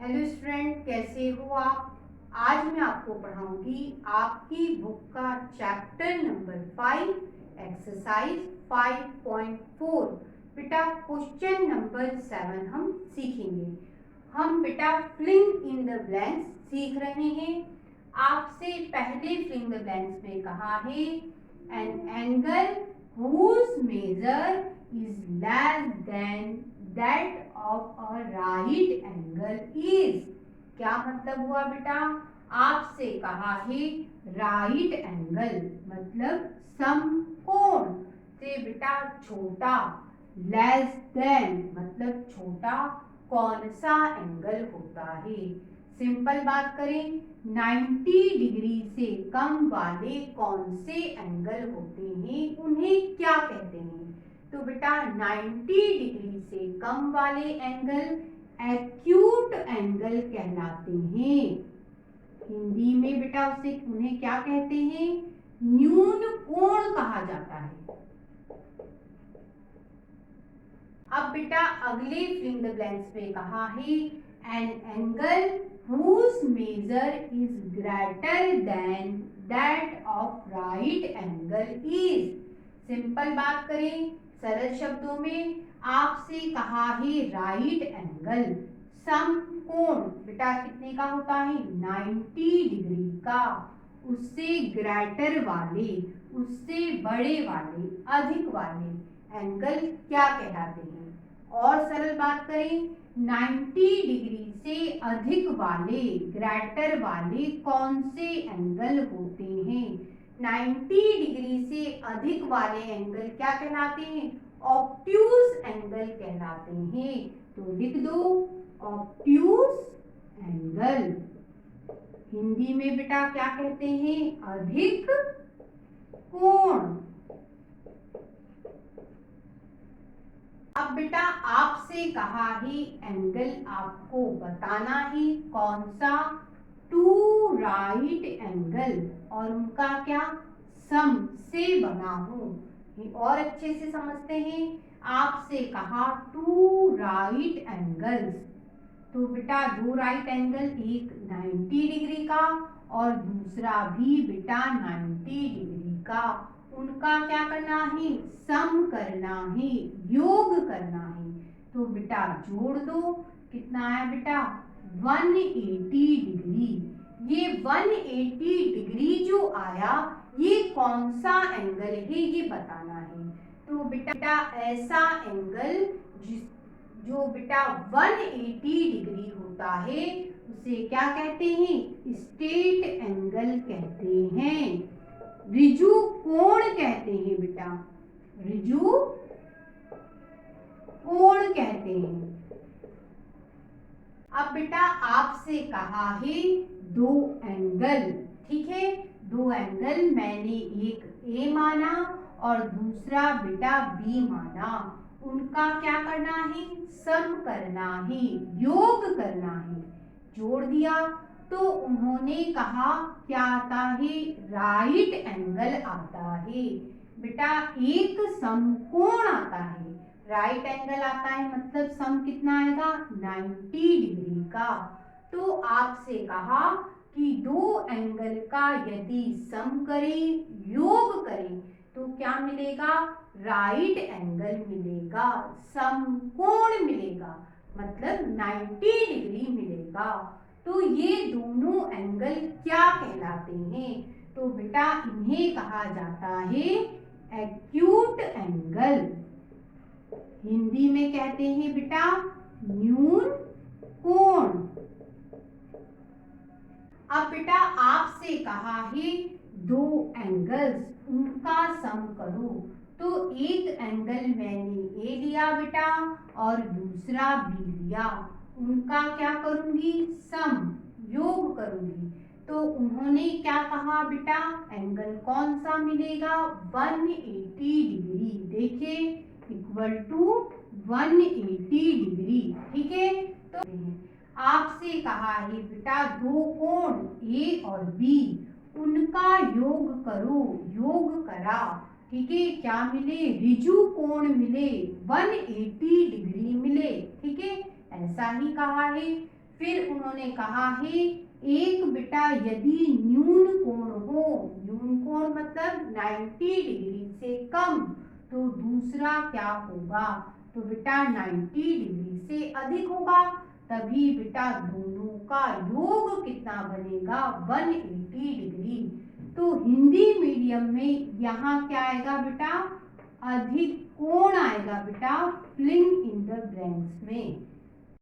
Hello student, कैसे हो आप। आज मैं आपको पढ़ाऊंगी आपकी बुक का चैप्टर नंबर 5 एक्सरसाइज 5.4। बेटा क्वेश्चन नंबर 7 हम सीखेंगे। हम बेटा फिलिंग इन द ब्लैंक्स सीख रहे हैं। आपसे पहले फिलिंग द ब्लैंक्स में कहा है an angle whose measure is less than that of a right angle is। क्या मतलब हुआ बेटा, आपसे कहा है राइट एंगल मतलब समकोण से बेटा छोटा, लेस देन मतलब छोटा कौन सा एंगल होता है। सिंपल बात करें, 90 डिग्री से कम वाले कौन से एंगल होते हैं, उन्हें क्या कहते हैं। तो बेटा 90 डिग्री से कम वाले एंगल एक्यूट एंगल कहलाते हैं। हिंदी में बेटा उन्हें क्या कहते हैं, न्यून कोण कहा जाता है। अब बेटा अगले फिलिंग द ब्लैंक्स में कहा है an angle whose measure is greater than that of right angle is। Simple बात करें, सरल शब्दों में आपसे कहा है राइट एंगल समकोण बेटा कितने का होता है, 90 डिग्री का, उससे ग्रेटर वाले, उससे बड़े वाले, अधिक वाले एंगल क्या कहलाते हैं। और सरल बात करें, 90 डिग्री से अधिक वाले ग्रेटर वाले कौन से एंगल होते हैं। 90 डिग्री से अधिक वाले एंगल क्या कहलाते हैं, ऑब्ट्यूज एंगल कहलाते हैं। तो लिख दो ऑब्ट्यूज एंगल। हिंदी में बेटा क्या कहते हैं, अधिक कोण। अब बेटा आपसे कहा है एंगल आपको बताना है कौन सा, टू राइट एंगल, और उनका क्या सम से बना हो। और अच्छे से समझते हैं, आपसे कहा टू राइट एंगल्स, तो बेटा दो राइट एंगल, एक 90 डिग्री का और दूसरा भी बेटा 90 डिग्री का, उनका क्या करना है, सम करना है, योग करना है। तो बेटा जोड़ दो, कितना आया बेटा 180 डिग्री। ये 180 डिग्री जो आया ये कौन सा एंगल है ये बताना है। तो बेटा ऐसा एंगल जो बेटा 180 डिग्री होता है उसे क्या कहते हैं, स्ट्रेट एंगल कहते हैं, ऋजु कोण कहते हैं बेटा, ऋजु कोण कहते हैं। अब बेटा आपसे कहा है दो एंगल, ठीक है, दो एंगल मैंने एक ए माना और दूसरा बेटा बी माना, उनका क्या करना है, सम करना है, योग करना है। जोड़ दिया तो उन्होंने कहा क्या आता है, राइट एंगल आता है। बेटा एक समकोण आता है, राइट एंगल आता है मतलब सम कितना आएगा, 90 डिग्री का। तो आपसे कहा कि दो एंगल का यदि सम करें, योग करें, तो क्या मिलेगा, राइट एंगल मिलेगा, समकोण मिलेगा, मतलब 90 डिग्री मिलेगा। तो ये दोनों एंगल क्या कहलाते हैं, तो बेटा इन्हें कहा जाता है एक्यूट एंगल। हिंदी में कहते हैं बेटा न्यून कोण। अब बेटा आपसे कहा है दो एंगल्स, उनका सम करो। तो एक एंगल मैंने ए लिया बेटा और दूसरा बी लिया, उनका क्या करूंगी, सम, योग करूंगी। तो उन्होंने क्या कहा बेटा, एंगल कौन सा मिलेगा, 180 डिग्री, देखिए इक्वल टू 180 डिग्री, ठीक है। तो आपसे कहा है बेटा दो कोण ए और बी, उनका योग करो, योग करा, ठीक है, क्या मिले, ऋजु कोण मिले, 180 डिग्री मिले, ठीक है, ऐसा ही कहा है। फिर उन्होंने कहा है एक बेटा यदि न्यून कोण हो, न्यून कोण मतलब 90 डिग्री से कम, तो दूसरा क्या होगा, तो बेटा 90 डिग्री से अधिक होगा, तभी बेटा दोनों का योग कितना बनेगा, 180 डिग्री। तो हिंदी मीडियम में यहाँ क्या आएगा बेटा, अधिक कोण आएगा बेटा, फिलिंग इन द ब्लैंक्स में।